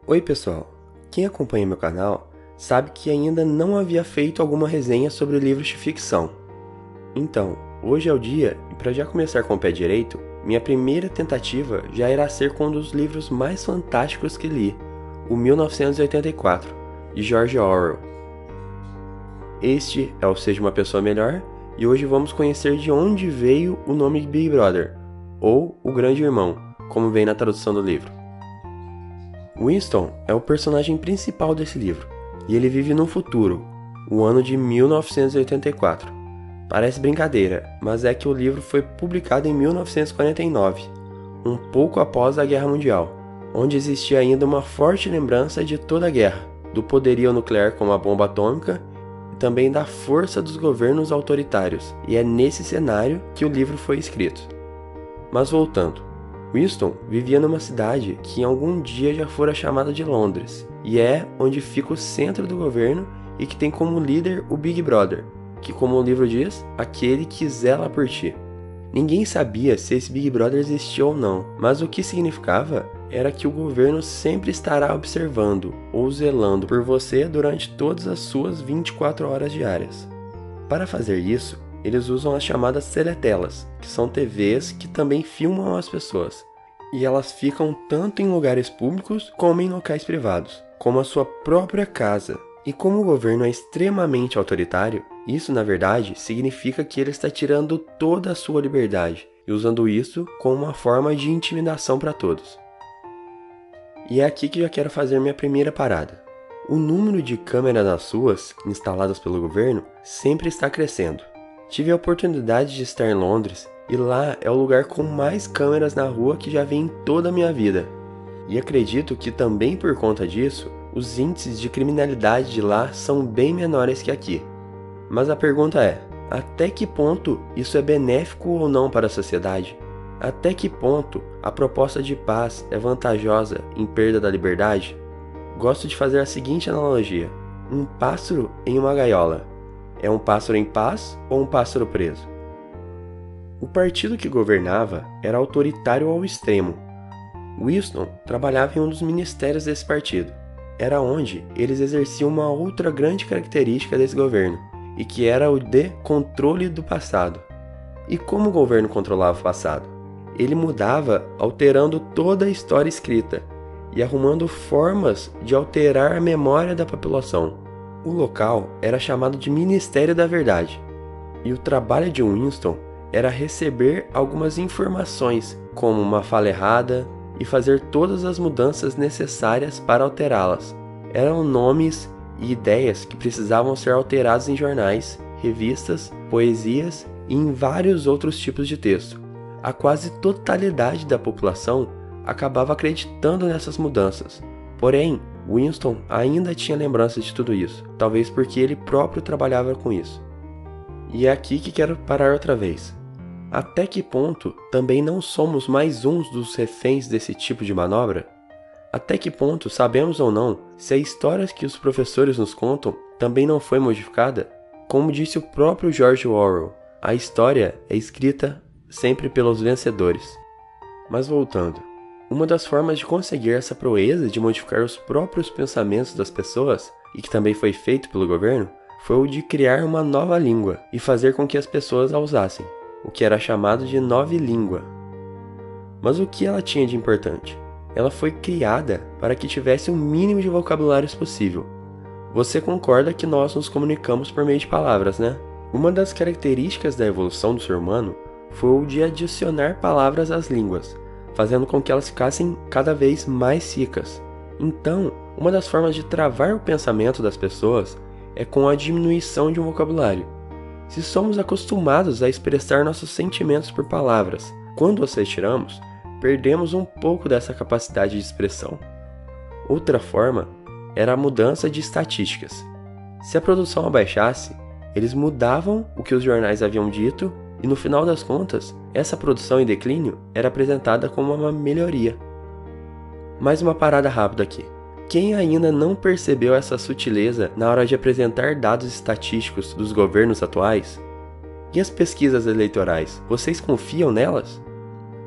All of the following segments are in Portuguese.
Oi pessoal, quem acompanha meu canal sabe que ainda não havia feito alguma resenha sobre livros de ficção. Então, hoje é o dia e para já começar com o pé direito, minha primeira tentativa já irá ser com um dos livros mais fantásticos que li, o 1984, de George Orwell. Este é o Seja Uma Pessoa Melhor e hoje vamos conhecer de onde veio o nome de Big Brother, ou o Grande Irmão, como vem na tradução do livro. Winston é o personagem principal desse livro, e ele vive no futuro, o ano de 1984. Parece brincadeira, mas é que o livro foi publicado em 1949, um pouco após a Guerra Mundial, onde existia ainda uma forte lembrança de toda a guerra, do poderio nuclear como a bomba atômica e também da força dos governos autoritários, e é nesse cenário que o livro foi escrito. Mas voltando, Winston vivia numa cidade que em algum dia já fora chamada de Londres, e é onde fica o centro do governo e que tem como líder o Big Brother, que, como o livro diz, aquele que zela por ti. Ninguém sabia se esse Big Brother existia ou não, mas o que significava era que o governo sempre estará observando ou zelando por você durante todas as suas 24 horas diárias. Para fazer isso, eles usam as chamadas teletelas, que são TVs que também filmam as pessoas. E elas ficam tanto em lugares públicos como em locais privados, como a sua própria casa. E como o governo é extremamente autoritário, isso na verdade significa que ele está tirando toda a sua liberdade e usando isso como uma forma de intimidação para todos. E é aqui que já quero fazer minha primeira parada. O número de câmeras nas ruas, instaladas pelo governo, sempre está crescendo. Tive a oportunidade de estar em Londres e lá é o lugar com mais câmeras na rua que já vi em toda a minha vida. E acredito que também por conta disso, os índices de criminalidade de lá são bem menores que aqui. Mas a pergunta é, até que ponto isso é benéfico ou não para a sociedade? Até que ponto a proposta de paz é vantajosa em perda da liberdade? Gosto de fazer a seguinte analogia: um pássaro em uma gaiola. É um pássaro em paz ou um pássaro preso? O partido que governava era autoritário ao extremo. Winston trabalhava em um dos ministérios desse partido. Era onde eles exerciam uma outra grande característica desse governo, e que era o de controle do passado. E como o governo controlava o passado? Ele mudava alterando toda a história escrita e arrumando formas de alterar a memória da população. O local era chamado de Ministério da Verdade, e o trabalho de Winston era receber algumas informações, como uma fala errada, e fazer todas as mudanças necessárias para alterá-las. Eram nomes e ideias que precisavam ser alterados em jornais, revistas, poesias e em vários outros tipos de texto. A quase totalidade da população acabava acreditando nessas mudanças. Porém, Winston ainda tinha lembranças de tudo isso, talvez porque ele próprio trabalhava com isso. E é aqui que quero parar outra vez. Até que ponto também não somos mais uns dos reféns desse tipo de manobra? Até que ponto sabemos ou não se a história que os professores nos contam também não foi modificada? Como disse o próprio George Orwell, a história é escrita sempre pelos vencedores. Mas voltando. Uma das formas de conseguir essa proeza de modificar os próprios pensamentos das pessoas, e que também foi feito pelo governo, foi o de criar uma nova língua e fazer com que as pessoas a usassem, o que era chamado de nova língua. Mas o que ela tinha de importante? Ela foi criada para que tivesse o mínimo de vocabulários possível. Você concorda que nós nos comunicamos por meio de palavras, né? Uma das características da evolução do ser humano foi o de adicionar palavras às línguas, fazendo com que elas ficassem cada vez mais ricas. Então, uma das formas de travar o pensamento das pessoas é com a diminuição de um vocabulário. Se somos acostumados a expressar nossos sentimentos por palavras, quando as retiramos, perdemos um pouco dessa capacidade de expressão. Outra forma era a mudança de estatísticas. Se a produção abaixasse, eles mudavam o que os jornais haviam dito e no final das contas, essa produção em declínio era apresentada como uma melhoria. Mais uma parada rápida aqui. Quem ainda não percebeu essa sutileza na hora de apresentar dados estatísticos dos governos atuais? E as pesquisas eleitorais, vocês confiam nelas?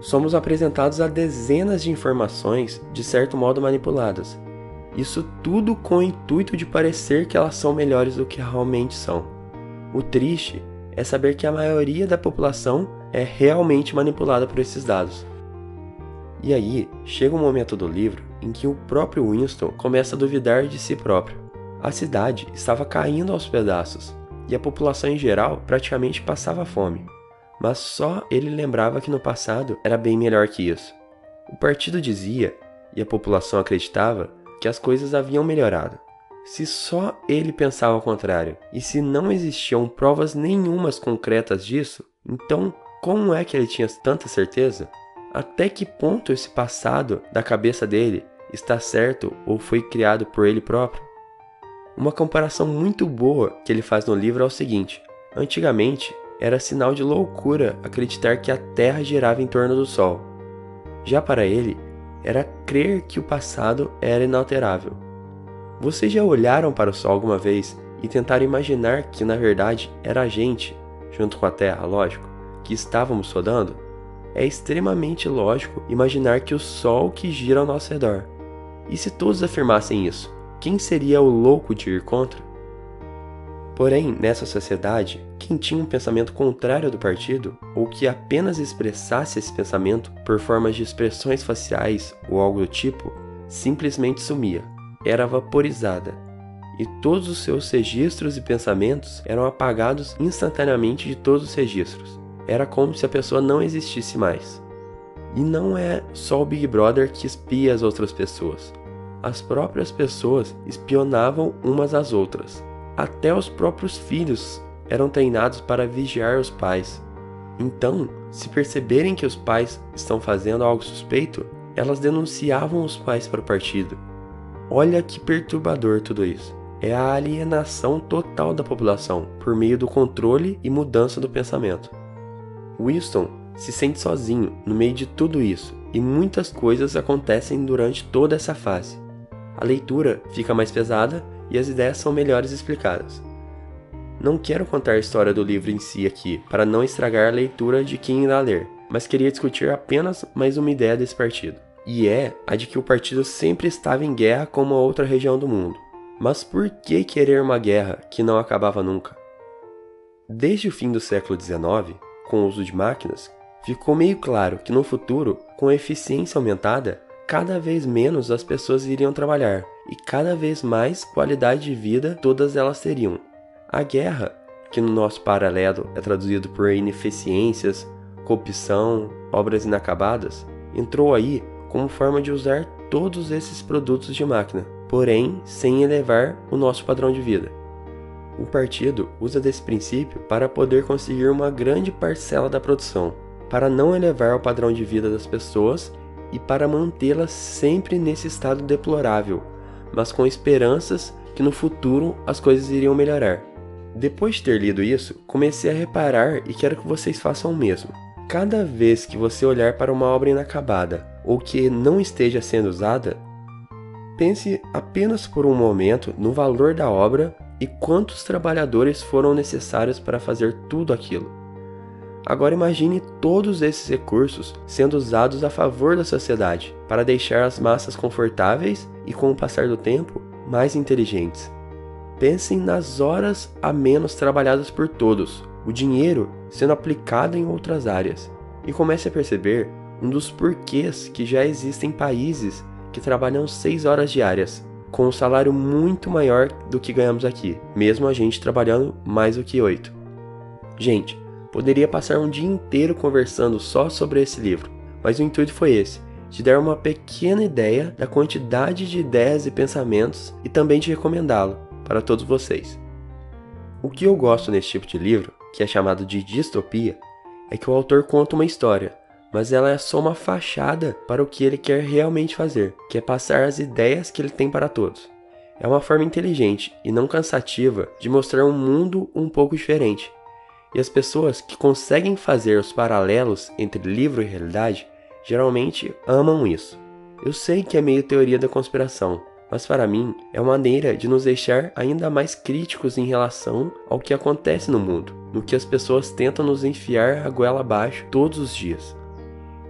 Somos apresentados a dezenas de informações de certo modo manipuladas, Isso tudo com o intuito de parecer que elas são melhores do que realmente são. O triste é saber que a maioria da população é realmente manipulada por esses dados. E aí, chega um momento do livro em que o próprio Winston começa a duvidar de si próprio. A cidade estava caindo aos pedaços, e a população em geral praticamente passava fome. Mas só ele lembrava que no passado era bem melhor que isso. O partido dizia, e a população acreditava, que as coisas haviam melhorado. Se só ele pensava ao contrário, e se não existiam provas nenhumas concretas disso, então como é que ele tinha tanta certeza? Até que ponto esse passado da cabeça dele está certo ou foi criado por ele próprio? Uma comparação muito boa que ele faz no livro é o seguinte: antigamente era sinal de loucura acreditar que a Terra girava em torno do Sol. Já para ele, era crer que o passado era inalterável. Vocês já olharam para o Sol alguma vez e tentaram imaginar que na verdade era a gente, junto com a Terra, lógico, que estávamos rodando? É extremamente lógico imaginar que o Sol que gira ao nosso redor. E se todos afirmassem isso, quem seria o louco de ir contra? Porém, nessa sociedade, quem tinha um pensamento contrário do partido, ou que apenas expressasse esse pensamento por formas de expressões faciais ou algo do tipo, simplesmente sumia, era vaporizada, e todos os seus registros e pensamentos eram apagados instantaneamente de todos os registros. Era como se a pessoa não existisse mais. E não é só o Big Brother que espia as outras pessoas. As próprias pessoas espionavam umas às outras. Até os próprios filhos eram treinados para vigiar os pais. Então, se perceberem que os pais estão fazendo algo suspeito, elas denunciavam os pais para o partido. Olha que perturbador tudo isso. É a alienação total da população por meio do controle e mudança do pensamento. Winston se sente sozinho no meio de tudo isso, e muitas coisas acontecem durante toda essa fase. A leitura fica mais pesada e as ideias são melhores explicadas. Não quero contar a história do livro em si aqui, para não estragar a leitura de quem irá ler, mas queria discutir apenas mais uma ideia desse partido. E é a de que o partido sempre estava em guerra com uma outra região do mundo. Mas por que querer uma guerra que não acabava nunca? Desde o fim do século XIX, com o uso de máquinas, ficou meio claro que no futuro, com a eficiência aumentada, cada vez menos as pessoas iriam trabalhar e cada vez mais qualidade de vida todas elas teriam. A guerra, que no nosso paralelo é traduzido por ineficiências, corrupção, obras inacabadas, entrou aí como forma de usar todos esses produtos de máquina, porém sem elevar o nosso padrão de vida. O partido usa desse princípio para poder conseguir uma grande parcela da produção, para não elevar o padrão de vida das pessoas e para mantê-las sempre nesse estado deplorável, mas com esperanças que no futuro as coisas iriam melhorar. Depois de ter lido isso, comecei a reparar e quero que vocês façam o mesmo. Cada vez que você olhar para uma obra inacabada ou que não esteja sendo usada, pense apenas por um momento no valor da obra e quantos trabalhadores foram necessários para fazer tudo aquilo. Agora imagine todos esses recursos sendo usados a favor da sociedade, para deixar as massas confortáveis e, com o passar do tempo, mais inteligentes. Pensem nas horas a menos trabalhadas por todos, o dinheiro sendo aplicado em outras áreas, e comece a perceber um dos porquês que já existem países que trabalham 6 horas diárias, com um salário muito maior do que ganhamos aqui, mesmo a gente trabalhando mais do que 8. Gente, poderia passar um dia inteiro conversando só sobre esse livro, mas o intuito foi esse, de dar uma pequena ideia da quantidade de ideias e pensamentos e também de recomendá-lo para todos vocês. O que eu gosto nesse tipo de livro, que é chamado de distopia, é que o autor conta uma história, mas ela é só uma fachada para o que ele quer realmente fazer, que é passar as ideias que ele tem para todos. É uma forma inteligente e não cansativa de mostrar um mundo um pouco diferente. E as pessoas que conseguem fazer os paralelos entre livro e realidade geralmente amam isso. Eu sei que é meio teoria da conspiração, mas para mim é uma maneira de nos deixar ainda mais críticos em relação ao que acontece no mundo, no que as pessoas tentam nos enfiar a goela abaixo todos os dias.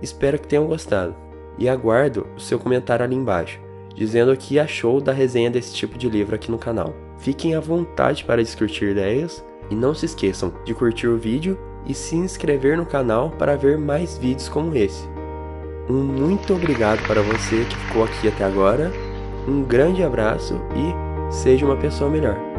Espero que tenham gostado e aguardo o seu comentário ali embaixo, dizendo o que achou da resenha desse tipo de livro aqui no canal. Fiquem à vontade para discutir ideias e não se esqueçam de curtir o vídeo e se inscrever no canal para ver mais vídeos como esse. Um muito obrigado para você que ficou aqui até agora, um grande abraço e seja uma pessoa melhor.